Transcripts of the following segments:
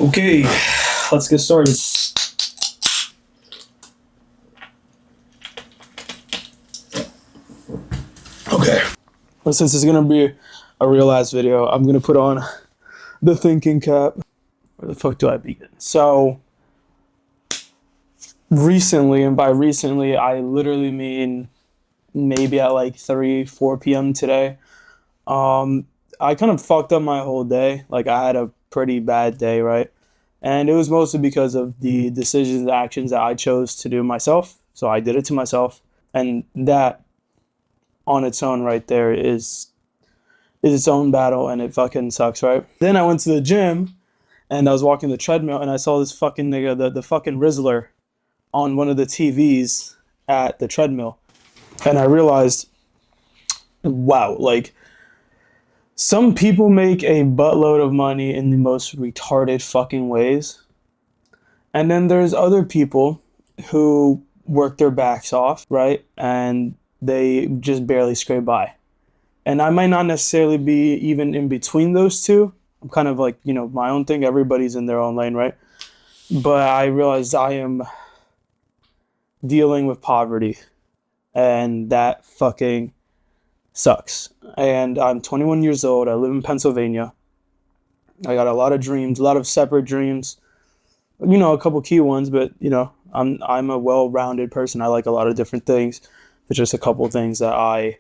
Okay, let's get started. Okay. Well, since it's gonna be a real ass video, I'm gonna put on the thinking cap. Where the fuck do I begin? So, recently, and by recently, I literally mean maybe at like 4 p.m. today. I kind of fucked up my whole day. Like, I had a pretty bad day, right? And it was mostly because of the decisions and actions that I chose to do myself. So I did it to myself. And that on its own right there is its own battle, and it fucking sucks, right? Then I went to the gym and I was walking the treadmill and I saw this fucking nigga, the fucking Rizzler, on one of the TVs at the treadmill. And I realized, wow, like, some people make a buttload of money in the most retarded fucking ways. And then there's other people who work their backs off, right? And they just barely scrape by. And I might not necessarily be even in between those two. I'm kind of like, my own thing. Everybody's in their own lane, right? But I realized I am dealing with poverty. And that fucking sucks. And I'm 21 years old. I live in Pennsylvania. I got a lot of dreams, a lot of separate dreams. A couple key ones, but I'm a well-rounded person. I like a lot of different things. There's just a couple things that I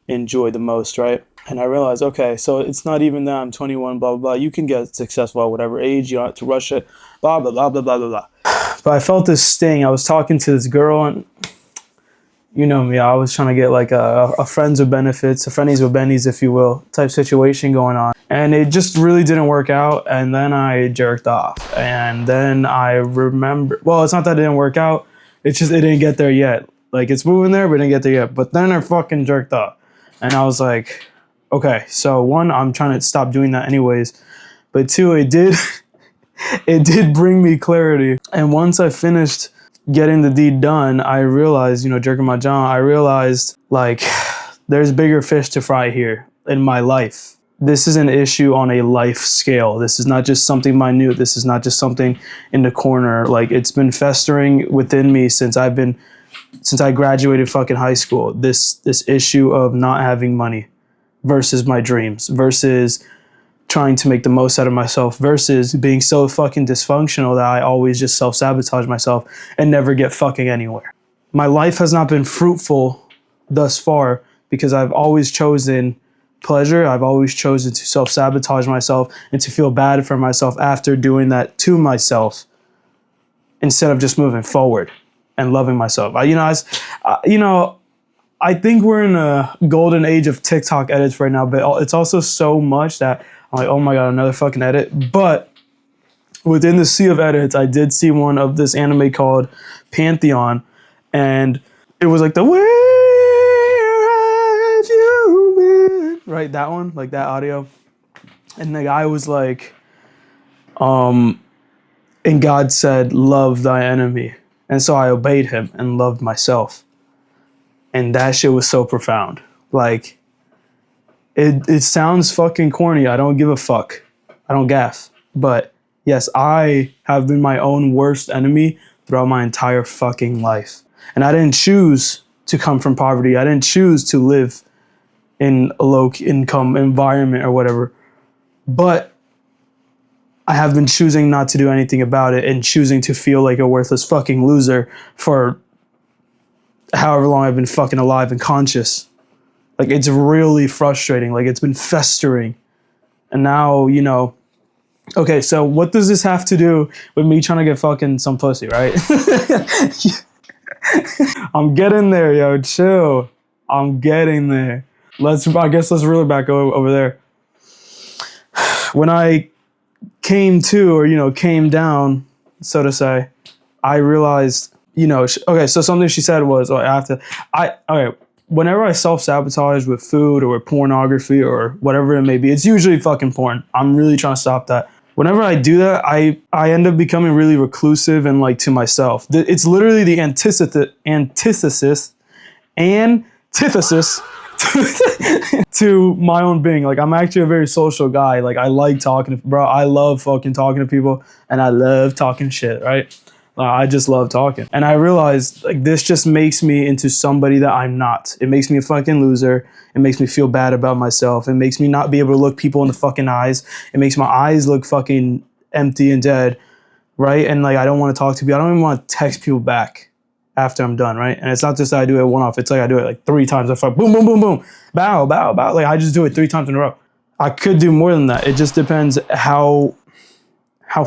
enjoy the most, right? And I realized, okay, so it's not even that I'm 21, blah, blah, blah. You can get successful at whatever age. You don't have to rush it, blah, blah, blah, blah, blah, blah, blah. But I felt this sting. I was talking to this girl, and you know me, I was trying to get like a friends with benefits, a friendies with bennies, if you will, type situation going on. And it just really didn't work out. And then I jerked off. And then I remember, well, it's not that it didn't work out. It's just it didn't get there yet. Like, it's moving there, but it didn't get there yet. But then I fucking jerked off. And I was like, okay, so one, I'm trying to stop doing that anyways. But two, it did bring me clarity. And once I finished getting the deed done, I realized, jerking my jaw, I realized, like, there's bigger fish to fry here in my life. This is an issue on a life scale. This is not just something minute. This is not just something in the corner. Like, it's been festering within me since I graduated fucking high school. This issue of not having money versus my dreams versus trying to make the most out of myself versus being so fucking dysfunctional that I always just self-sabotage myself and never get fucking anywhere. My life has not been fruitful thus far because I've always chosen pleasure. I've always chosen to self-sabotage myself and to feel bad for myself after doing that to myself instead of just moving forward and loving myself. I think we're in a golden age of TikTok edits right now, but it's also so much that I'm like, oh my God, another fucking edit. But within the sea of edits, I did see one of this anime called Pantheon. And it was like Where have you been? Right, that one, like that audio. And the guy was like, and God said, love thy enemy. And so I obeyed him and loved myself. And that shit was so profound. Like, it sounds fucking corny. I don't give a fuck. I don't gaff. But yes, I have been my own worst enemy throughout my entire fucking life. And I didn't choose to come from poverty. I didn't choose to live in a low income environment or whatever. But I have been choosing not to do anything about it and choosing to feel like a worthless fucking loser for however long I've been fucking alive and conscious. Like, it's really frustrating. Like, it's been festering. And now, okay, so what does this have to do with me trying to get fucking some pussy, right? I'm getting there, yo, chill. I'm getting there. I guess let's reel it back over there. When I came to, or, came down, so to say, I realized, okay, so something she said was, whenever I self-sabotage with food or with pornography or whatever it may be, it's usually fucking porn. I'm really trying to stop that. Whenever I do that, I end up becoming really reclusive and like to myself. It's literally the antithesis to my own being. Like, I'm actually a very social guy. Like, I like talking to, bro, I love fucking talking to people, and I love talking shit, right? I just love talking. And I realized, like, this just makes me into somebody that I'm not. It makes me a fucking loser. It makes me feel bad about myself. It makes me not be able to look people in the fucking eyes. It makes my eyes look fucking empty and dead, right? And, like, I don't want to talk to people. I don't even want to text people back after I'm done, right? And it's not just that I do it one-off. It's like I do it like 3 times. I fuck boom, boom, boom, boom, bow, bow, bow. Like, I just do it 3 times in a row. I could do more than that. It just depends how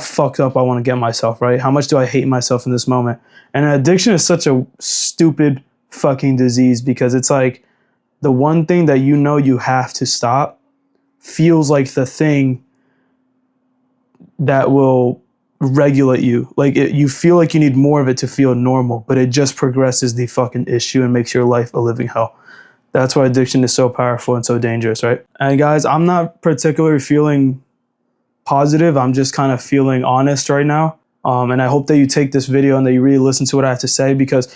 fucked up I want to get myself, right? How much do I hate myself in this moment? And addiction is such a stupid fucking disease, because it's like the one thing that you know you have to stop feels like the thing that will regulate you. Like, you feel like you need more of it to feel normal, but it just progresses the fucking issue and makes your life a living hell. That's why addiction is so powerful and so dangerous, right? And guys, I'm not particularly feeling positive. I'm just kind of feeling honest right now. And I hope that you take this video and that you really listen to what I have to say, because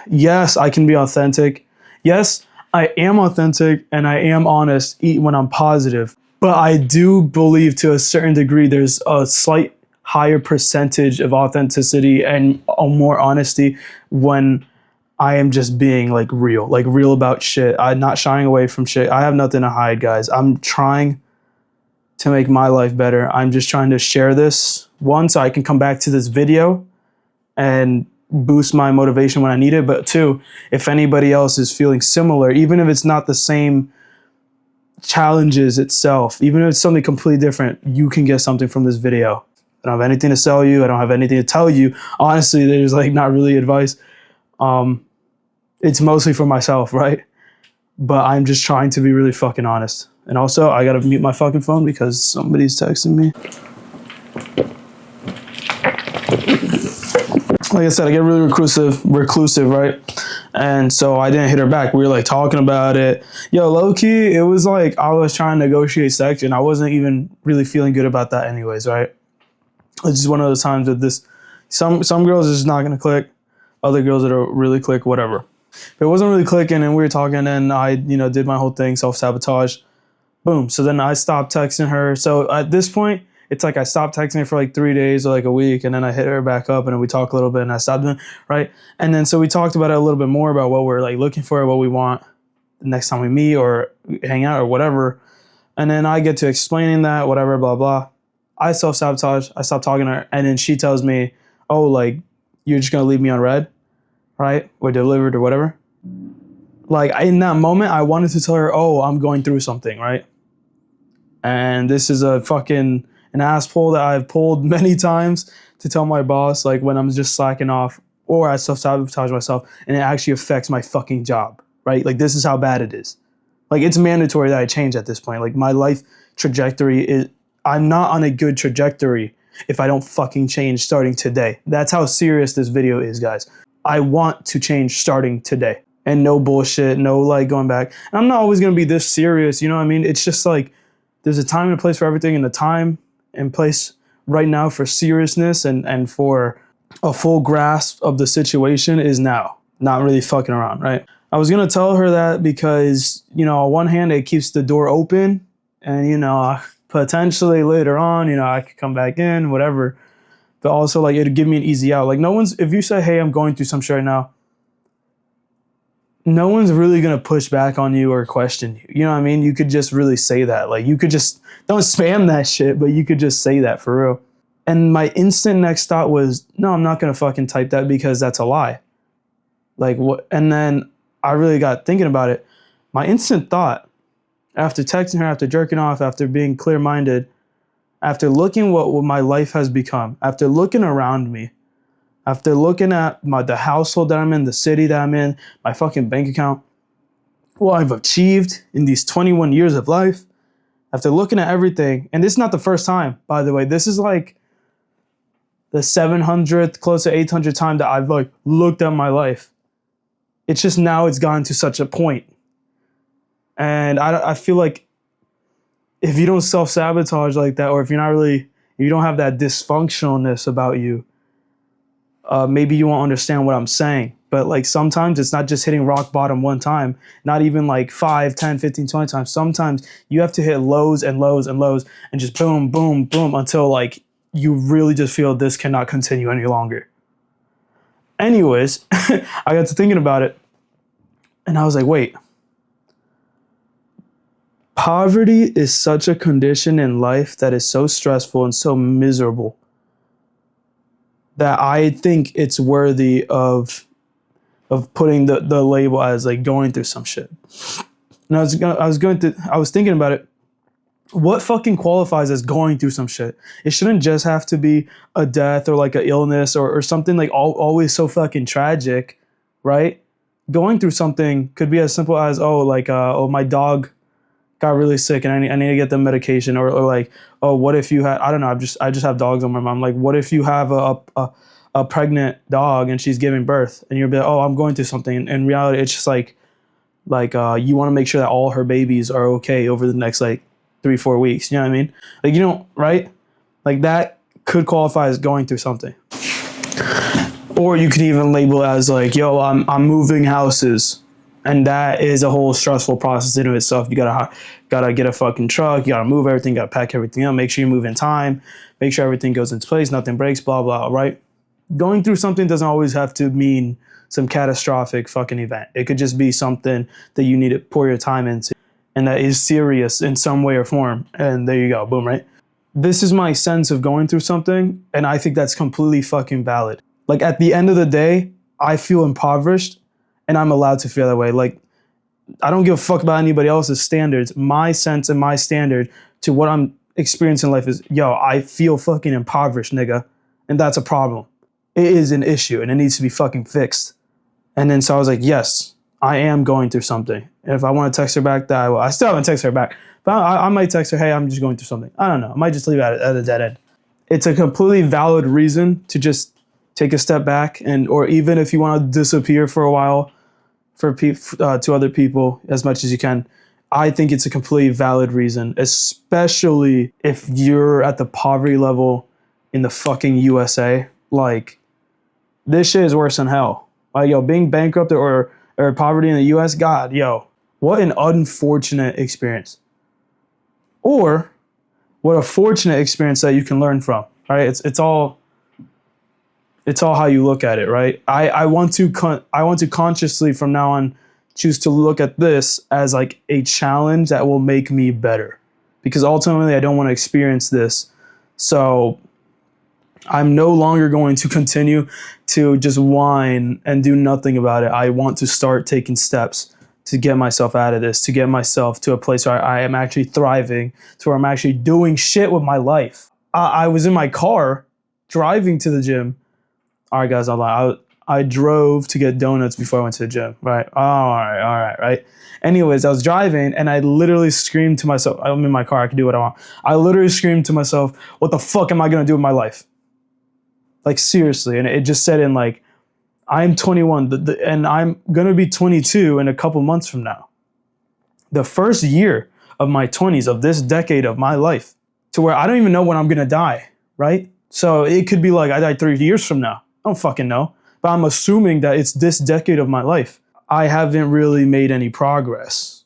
yes, I can be authentic. Yes, I am authentic and I am honest when I'm positive. But I do believe to a certain degree there's a slight higher percentage of authenticity and more honesty when I am just being like real about shit. I'm not shying away from shit. I have nothing to hide, guys. I'm trying to make my life better. I'm just trying to share this, one, so I can come back to this video and boost my motivation when I need it. But 2, if anybody else is feeling similar, even if it's not the same challenges itself, even if it's something completely different, you can get something from this video. I don't have anything to sell you. I don't have anything to tell you. Honestly, there's like not really advice. It's mostly for myself, right? But I'm just trying to be really fucking honest. And also, I gotta mute my fucking phone because somebody's texting me. Like I said, I get really reclusive, right? And so I didn't hit her back. We were like talking about it. Yo, low key, it was like I was trying to negotiate sex, and I wasn't even really feeling good about that anyways, right? It's just one of those times with this. Some girls is just not gonna click. Other girls that are really click, whatever. But it wasn't really clicking, and we were talking, and I, did my whole thing, self-sabotage. Boom. So then I stopped texting her. So at this point, it's like I stopped texting her for like 3 days or like a week, and then I hit her back up, and then we talked a little bit, and I stopped doing, right? And then so we talked about it a little bit more about what we're like looking for, what we want the next time we meet or hang out or whatever. And then I get to explaining that, whatever, blah, blah. I self-sabotage. I stopped talking to her, and then she tells me, oh, like, you're just going to leave me on red, right? Or delivered or whatever. Like, in that moment, I wanted to tell her, oh, I'm going through something, right? And this is an ass pull that I've pulled many times to tell my boss, like, when I'm just slacking off or I self-sabotage myself, and it actually affects my fucking job, right? Like, this is how bad it is. Like, it's mandatory that I change at this point. Like, my life trajectory is, I'm not on a good trajectory if I don't fucking change starting today. That's how serious this video is, guys. I want to change starting today. And no bullshit, no like going back. And I'm not always gonna be this serious, you know what I mean? It's just like, there's a time and a place for everything, and the time and place right now for seriousness and for a full grasp of the situation is now. Not really fucking around, right? I was gonna tell her that because, on one hand, it keeps the door open, and, potentially later on, I could come back in, whatever. But also, like, it'd give me an easy out. Like, if you say, hey, I'm going through some shit right now, no one's really going to push back on you or question you. You know what I mean? You could just really say that. Like, you could just, don't spam that shit, but you could just say that for real. And my instant next thought was, no, I'm not going to fucking type that because that's a lie. Like, what? And then I really got thinking about it. My instant thought, after texting her, after jerking off, after being clear-minded, after looking what my life has become, after looking around me, after looking at the household that I'm in, the city that I'm in, my fucking bank account, what I've achieved in these 21 years of life, after looking at everything, and this is not the first time, by the way, this is like the 700th, close to 800th time that I've like looked at my life. It's just now it's gotten to such a point. And I feel like if you don't self-sabotage like that, or if you don't have that dysfunctionalness about you, maybe you won't understand what I'm saying. but like sometimes it's not just hitting rock bottom one time, not even like 5, 10, 15, 20 times. Sometimes you have to hit lows and lows and lows and just boom, boom, boom until like you really just feel this cannot continue any longer. Anyways, I got to thinking about it and I was like, wait, poverty is such a condition in life that is so stressful and so miserable that I think it's worthy of putting the label as like going through some shit. And I was thinking about it. What fucking qualifies as going through some shit? It shouldn't just have to be a death or like an illness or something like always so fucking tragic, right? Going through something could be as simple as, oh, my dog got really sick and I need to get them medication, or like, oh, what if you had, I don't know, I just have dogs on my mom. Like, what if you have a pregnant dog and she's giving birth and you're like, oh, I'm going through something. In reality, it's just like you want to make sure that all her babies are okay over the next like 3-4 weeks. You know what I mean? Like, you don't, right? Like that could qualify as going through something. Or you could even label it as like, yo, I'm moving houses. And that is a whole stressful process in of itself. You gotta get a fucking truck. You gotta move everything. Gotta pack everything up. Make sure you move in time. Make sure everything goes into place. Nothing breaks. Blah blah. Right? Going through something doesn't always have to mean some catastrophic fucking event. It could just be something that you need to pour your time into, and that is serious in some way or form. And there you go. Boom. Right? This is my sense of going through something, and I think that's completely fucking valid. Like at the end of the day, I feel impoverished. And I'm allowed to feel that way. Like, I don't give a fuck about anybody else's standards. My sense and my standard to what I'm experiencing in life is, yo, I feel fucking impoverished, nigga. And that's a problem. It is an issue and it needs to be fucking fixed. And then so I was like, yes, I am going through something. And if I want to text her back, that I will. I still haven't texted her back. But I might text her, hey, I'm just going through something. I don't know. I might just leave it at a dead end. It's a completely valid reason to just take a step back, or even if you want to disappear for a while to other people as much as you can. I think it's a completely valid reason, especially if you're at the poverty level in the fucking USA. Like, this shit is worse than hell. Like, yo, being bankrupt or poverty in the US, God, yo, what an unfortunate experience. Or what a fortunate experience that you can learn from. All right, it's all how you look at it, right? I want to consciously from now on choose to look at this as like a challenge that will make me better, because ultimately I don't want to experience this. So I'm no longer going to continue to just whine and do nothing about it. I want to start taking steps to get myself out of this, to get myself to a place where I am actually thriving, to where I'm actually doing shit with my life. I was in my car driving to the gym. All right, guys, I drove to get donuts before I went to the gym, right? All right. Anyways, I was driving and I literally screamed to myself. I'm in my car. I can do what I want. I literally screamed to myself, what the fuck am I going to do with my life? Like, seriously. And it just set in like, I'm 21 and I'm going to be 22 in a couple months from now. The first year of my 20s, of this decade of my life, to where I don't even know when I'm going to die, right? So it could be like I died 3 years from now. I don't fucking know. But I'm assuming that it's this decade of my life. I haven't really made any progress.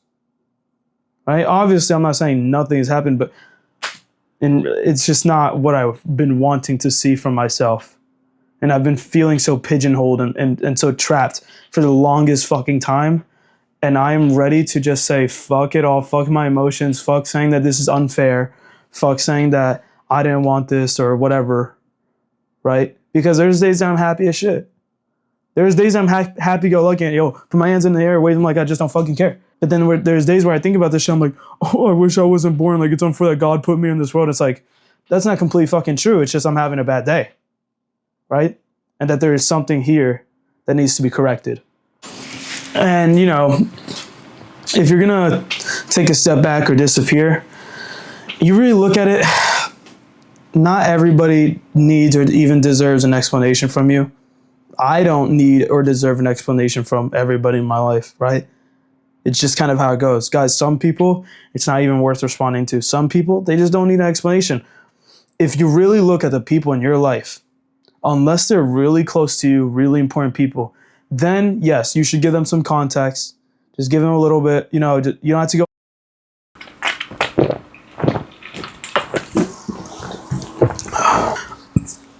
Right? Obviously, I'm not saying nothing has happened, but it's just not what I've been wanting to see from myself. And I've been feeling so pigeonholed and so trapped for the longest fucking time. And I'm ready to just say, fuck it all. Fuck my emotions. Fuck saying that this is unfair. Fuck saying that I didn't want this or whatever. Right? Because there's days that I'm happy as shit. There's days I'm happy-go-lucky and, yo, put my hands in the air, waving like I just don't fucking care. But then there's days where I think about this shit, I'm like, oh, I wish I wasn't born. Like, it's unfair that God put me in this world. It's like, that's not completely fucking true. It's just I'm having a bad day. Right? And that there is something here that needs to be corrected. And, you know, if you're going to take a step back or disappear, you really look at it, not everybody needs or even deserves an explanation from you. I don't need or deserve an explanation from everybody in my life, right? It's just kind of how it goes. Guys, some people, it's not even worth responding to. Some people, they just don't need an explanation. If you really look at the people in your life, unless they're really close to you, really important people, then yes, you should give them some context. Just give them a little bit, you know, you don't have to go.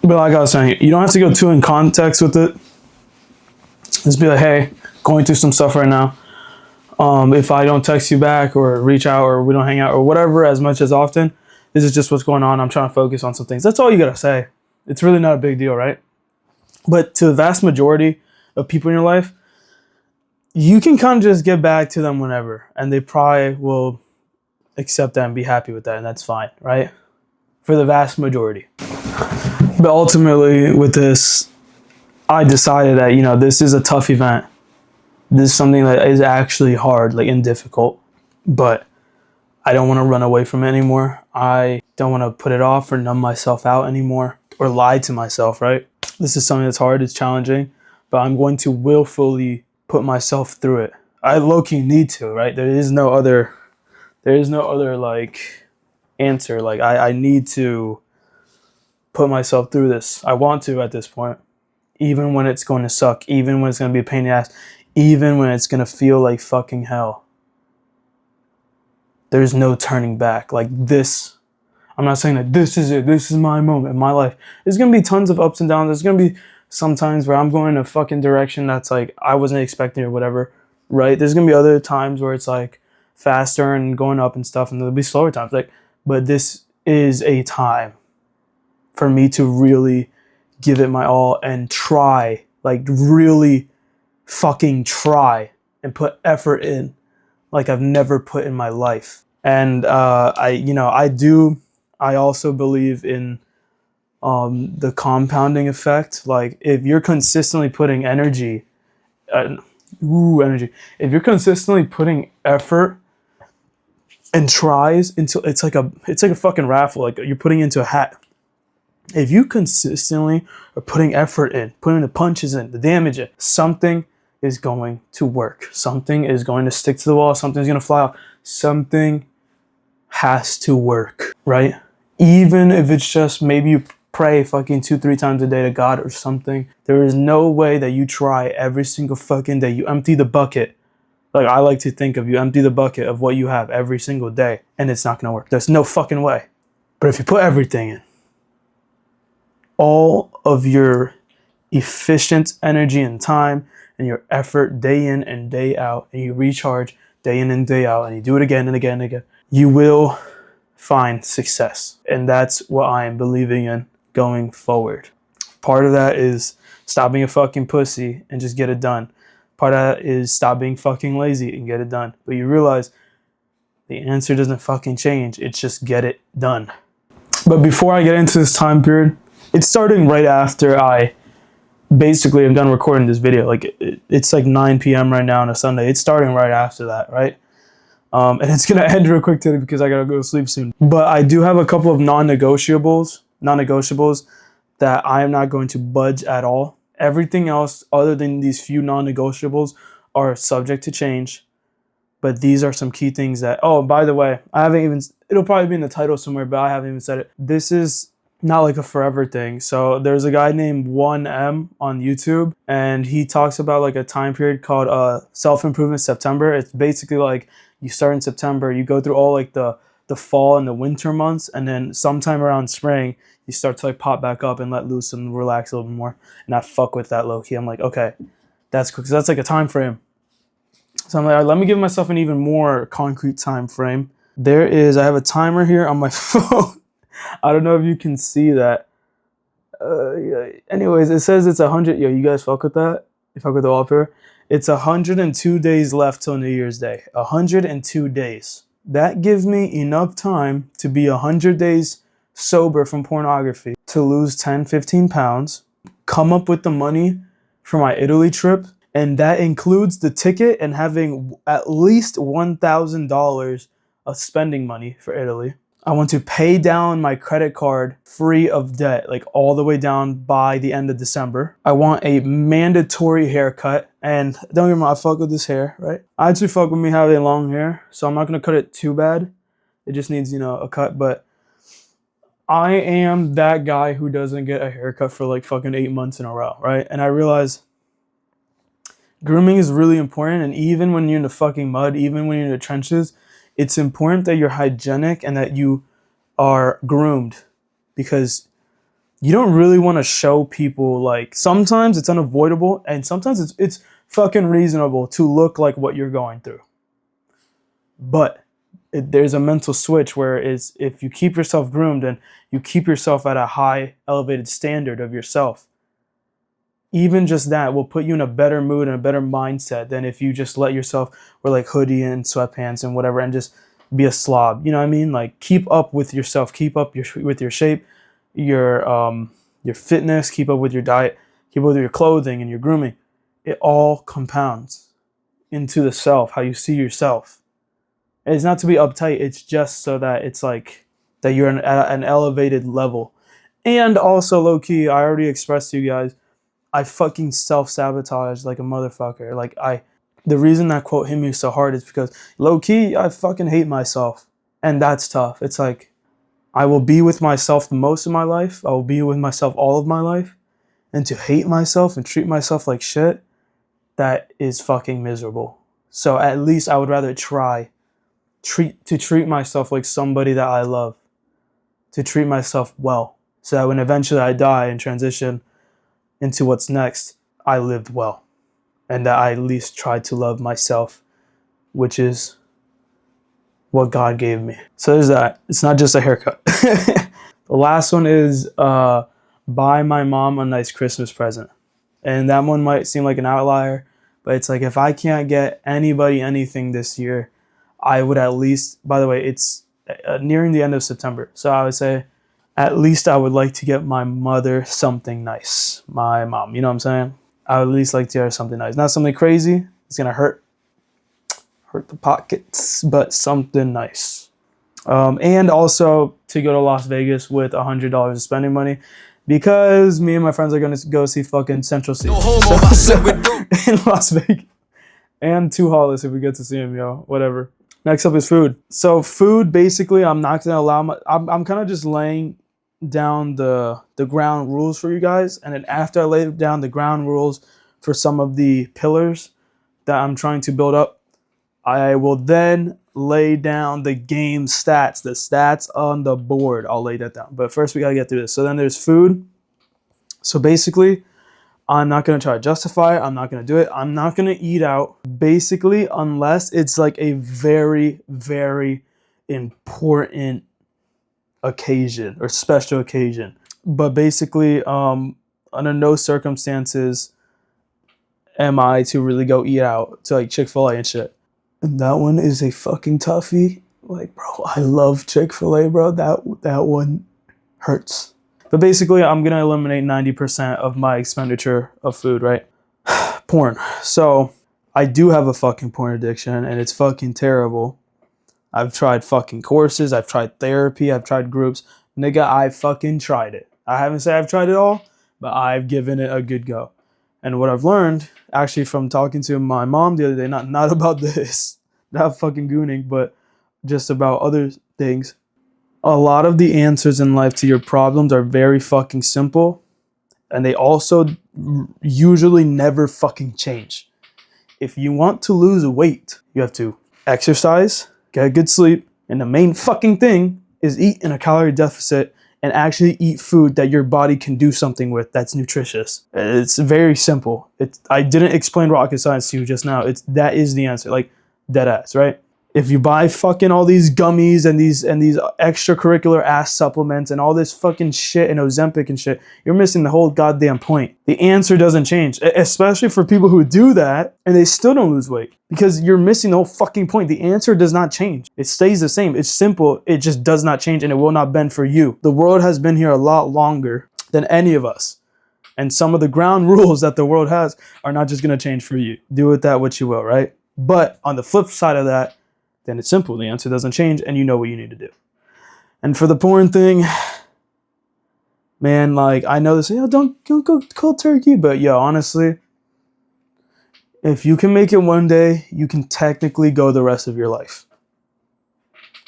But like I was saying, you don't have to go too in context with it. Just be like, hey, going through some stuff right now. If I don't text you back or reach out or we don't hang out or whatever as much as often, this is just what's going on. I'm trying to focus on some things. That's all you gotta say. It's really not a big deal, right? But to the vast majority of people in your life, you can kind of just get back to them whenever, and they probably will accept that and be happy with that, and that's fine, right? For the vast majority. But ultimately, with this, I decided that, you know, this is a tough event. This is something that is actually hard, like, and difficult. But I don't want to run away from it anymore. I don't want to put it off or numb myself out anymore or lie to myself, right? This is something that's hard, it's challenging, but I'm going to willfully put myself through it. I low-key need to, right? There is no other like answer. Like I need to put myself through this. I want to at this point. Even when it's going to suck, even when it's going to be a pain in the ass, even when it's going to feel like fucking hell. There's no turning back. Like this, I'm not saying that this is it. This is my moment in my life. There's going to be tons of ups and downs. There's going to be some times where I'm going in a fucking direction that's like I wasn't expecting or whatever, right? There's going to be other times where it's like faster and going up and stuff, and there'll be slower times. Like, but this is a time for me to really give it my all and try, like really fucking try and put effort in like I've never put in my life. And I also believe in the compounding effect. Like if you're consistently putting energy, if you're consistently putting effort and tries into, it's like a fucking raffle. Like you're putting into a hat. If you consistently are putting effort in, putting the punches in, the damage in, something is going to work. Something is going to stick to the wall. Something's going to fly off. Something has to work, right? Even if it's just maybe you pray fucking 2-3 times a day to God or something. There is no way that you try every single fucking day. You empty the bucket. Like I like to think of, you empty the bucket of what you have every single day and it's not going to work. There's no fucking way. But if you put everything in, all of your efficient energy and time and your effort day in and day out, and you recharge day in and day out, and you do it again and again and again, you will find success. And that's what I am believing in going forward. Part of that is stop being a fucking pussy and just get it done. Part of that is stop being fucking lazy and get it done. But you realize the answer doesn't fucking change. It's just get it done. But before I get into this time period, it's starting right after I basically am done recording this video. Like it's like 9 p.m. right now on a Sunday. It's starting right after that, right? And it's gonna end real quick today because I gotta go to sleep soon. But I do have a couple of non-negotiables that I am not going to budge at all. Everything else other than these few non-negotiables are subject to change. But these are some key things that, oh, by the way, it'll probably be in the title somewhere, but I haven't even said it. This is not like a forever thing. So there's a guy named 1M on YouTube, and he talks about like a time period called Self-Improvement September. It's basically like you start in September, you go through all like the fall and the winter months, and then sometime around spring, you start to like pop back up and let loose and relax a little bit more. And I fuck with that low key. I'm like, okay, that's cool, because that's like a time frame. So I'm like, all right, let me give myself an even more concrete time frame. I have a timer here on my phone. I don't know if you can see that. Yeah. Anyways, it says it's 100. Yo, you guys fuck with that? You fuck with the wallpaper? It's 102 days left till New Year's Day. 102 days. That gives me enough time to be 100 days sober from pornography, to lose 10, 15 pounds, come up with the money for my Italy trip, and that includes the ticket and having at least $1,000 of spending money for Italy. I want to pay down my credit card free of debt, like all the way down by the end of December. I want a mandatory haircut, and don't get me wrong, I fuck with this hair, right? I actually fuck with me having long hair, so I'm not gonna cut it too bad. It just needs, a cut, but I am that guy who doesn't get a haircut for like fucking 8 months in a row, right? And I realize Grooming is really important, and even when you're in the fucking mud, even when you're in the trenches, it's important that you're hygienic and that you are groomed, because you don't really want to show people, like, sometimes it's unavoidable and sometimes it's fucking reasonable to look like what you're going through. But there's a mental switch where is if you keep yourself groomed and you keep yourself at a high elevated standard of yourself, even just that will put you in a better mood and a better mindset than if you just let yourself wear like hoodie and sweatpants and whatever and just be a slob. You know what I mean? Like, keep up with yourself, keep up with your shape, your fitness, keep up with your diet, keep up with your clothing and your grooming. It all compounds into the self, how you see yourself. And it's not to be uptight, it's just so that it's like that you're at an elevated level. And also, low key, I already expressed to you guys, I fucking self-sabotage like a motherfucker. Like, the reason that quote hit me so hard is because low key, I fucking hate myself. And that's tough. It's like, I will be with myself most of my life. I will be with myself all of my life. And to hate myself and treat myself like shit, that is fucking miserable. So at least I would rather try to treat myself like somebody that I love. To treat myself well. So that when eventually I die and transition into what's next, I lived well. And that I at least tried to love myself, which is what God gave me. So there's that. It's not just a haircut. The last one is buy my mom a nice Christmas present. And that one might seem like an outlier, but it's like, if I can't get anybody anything this year, I would at least, by the way, it's nearing the end of September. So I would say, at least I would like to get my mother something nice. My mom, you know what I'm saying? I would at least like to get her something nice. Not something crazy. It's going to hurt the pockets, but something nice. And also to go to Las Vegas with $100 of spending money, because me and my friends are going to go see fucking Central C in Las Vegas. And Two Hollis if we get to see him, yo. Whatever. Next up is food. So food, basically, I'm not going to allow I'm kind of just laying down the ground rules for you guys, and then after I lay down the ground rules for some of the pillars that I'm trying to build up, I will then lay down the game stats, the stats on the board. I'll lay that down, but first we gotta get through this. So then there's food. So basically, I'm not gonna try to justify it. I'm not gonna do it. I'm not gonna eat out, basically, unless it's like a very, very important occasion or special occasion. But basically, under no circumstances am I to really go eat out to like Chick-fil-A and shit. And that one is a fucking toughie. Like, bro, I love Chick-fil-A, bro. That one hurts. But basically, I'm gonna eliminate 90% of my expenditure of food, right? Porn. So I do have a fucking porn addiction, and it's fucking terrible. I've tried fucking courses, I've tried therapy, I've tried groups. Nigga, I fucking tried it. I haven't said I've tried it all, but I've given it a good go. And what I've learned, actually from talking to my mom the other day, not about this, not fucking gooning, but just about other things. A lot of the answers in life to your problems are very fucking simple, and they also usually never fucking change. If you want to lose weight, you have to exercise, get a good sleep, and the main fucking thing is eat in a calorie deficit and actually eat food that your body can do something with that's nutritious. It's very simple. I didn't explain rocket science to you just now. That is the answer, like dead ass, right? If you buy fucking all these gummies and these extracurricular ass supplements and all this fucking shit and Ozempic and shit, you're missing the whole goddamn point. The answer doesn't change, especially for people who do that and they still don't lose weight, because you're missing the whole fucking point. The answer does not change. It stays the same. It's simple. It just does not change, and it will not bend for you. The world has been here a lot longer than any of us. And some of the ground rules that the world has are not just going to change for you. Do with that what you will, right? But on the flip side of that, then it's simple. The answer doesn't change, and you know what you need to do. And for the porn thing, man, like, I know this, don't go cold turkey, but yo, honestly, if you can make it one day, you can technically go the rest of your life.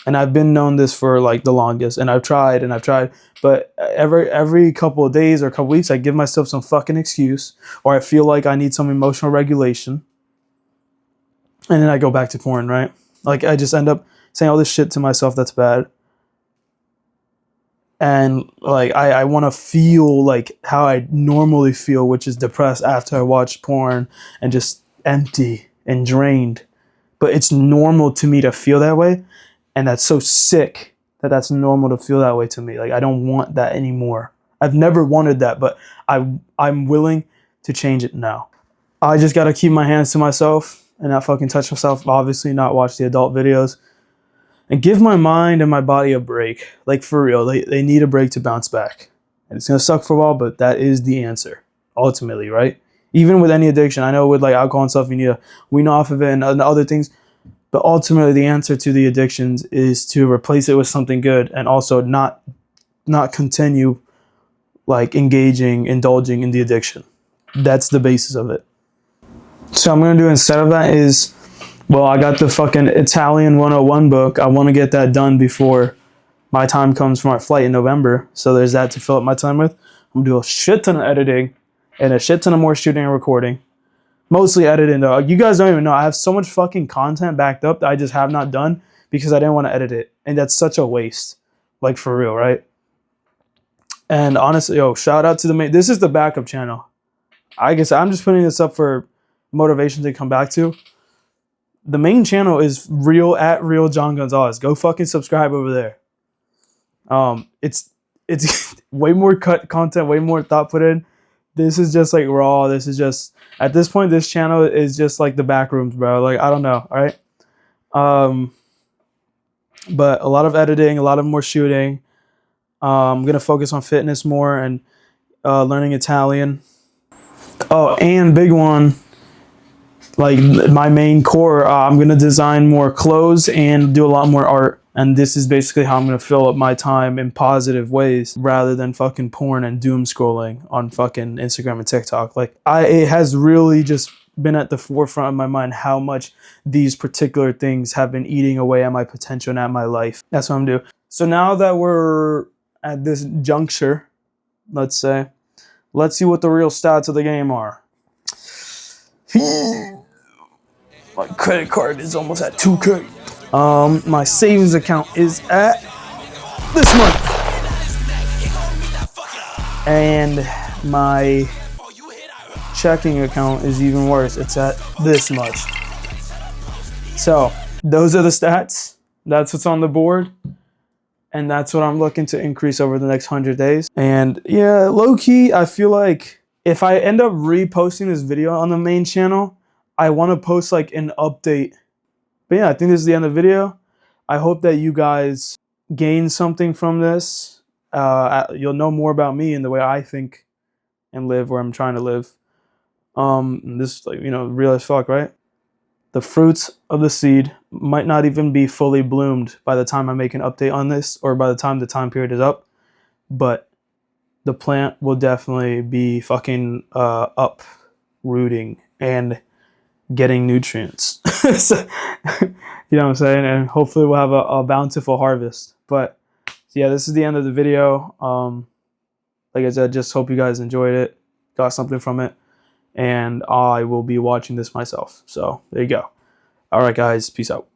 And I've been known this for like the longest, and I've tried and I've tried, but every couple of days or a couple weeks, I give myself some fucking excuse, or I feel like I need some emotional regulation, and then I go back to porn, right? Like I just end up saying all this shit to myself that's bad, and like I want to feel like how I normally feel, which is depressed after I watch porn and just empty and drained. But it's normal to me to feel that way, and that's so sick that that's normal to feel that way to me. Like I don't want that anymore. I've never wanted that, but I'm willing to change it now. I just gotta keep my hands to myself and not fucking touch myself. Obviously, not watch the adult videos, and give my mind and my body a break. Like for real, they need a break to bounce back. And it's gonna suck for a while, but that is the answer ultimately, right? Even with any addiction, I know with like alcohol and stuff, you need to wean off of it and other things. But ultimately, the answer to the addictions is to replace it with something good, and also not continue like indulging in the addiction. That's the basis of it. So I'm gonna do instead of that is, well, I got the fucking Italian 101 book. I want to get that done before my time comes for my flight in November. So there's that to fill up my time with. I'm gonna do a shit ton of editing and a shit ton of more shooting and recording. Mostly editing though. You guys don't even know. I have so much fucking content backed up that I just have not done because I didn't want to edit it. And that's such a waste. Like for real, right? And honestly, shout out to the main. This is the backup channel. I guess I'm just putting this up for motivation to come back to. The main channel is real John Gonzalez. Go fucking subscribe over there. It's way more cut content, way more thought put in. This is just like raw. This is just, at this point, this channel is just like the back rooms, bro. Like, I don't know, all right? But a lot of editing, a lot of more shooting. I'm going to focus on fitness more and learning Italian. Oh, and big one, like my main core, I'm going to design more clothes and do a lot more art. And this is basically how I'm going to fill up my time in positive ways rather than fucking porn and doom scrolling on fucking Instagram and TikTok. Like it has really just been at the forefront of my mind how much these particular things have been eating away at my potential and at my life. That's what I'm doing. So now that we're at this juncture, let's say, let's see what the real stats of the game are. My credit card is almost at 2K. My savings account is at this much. And my checking account is even worse. It's at this much. So those are the stats. That's what's on the board. And that's what I'm looking to increase over the next 100 days. And yeah, low key, I feel like if I end up reposting this video on the main channel, I want to post like an update. But yeah, I think this is the end of the video. I hope that you guys gain something from this. You'll know more about me and the way I think and live, where I'm trying to live. This, like, real as fuck, right? The fruits of the seed might not even be fully bloomed by the time I make an update on this, or by the time the time period is up. But the plant will definitely be fucking uprooting and getting nutrients. So, you know what I'm saying? And hopefully we'll have a bountiful harvest. But yeah, this is the end of the video. Like I said, just hope you guys enjoyed it, got something from it, and I will be watching this myself. So there you go. All right, guys, peace out.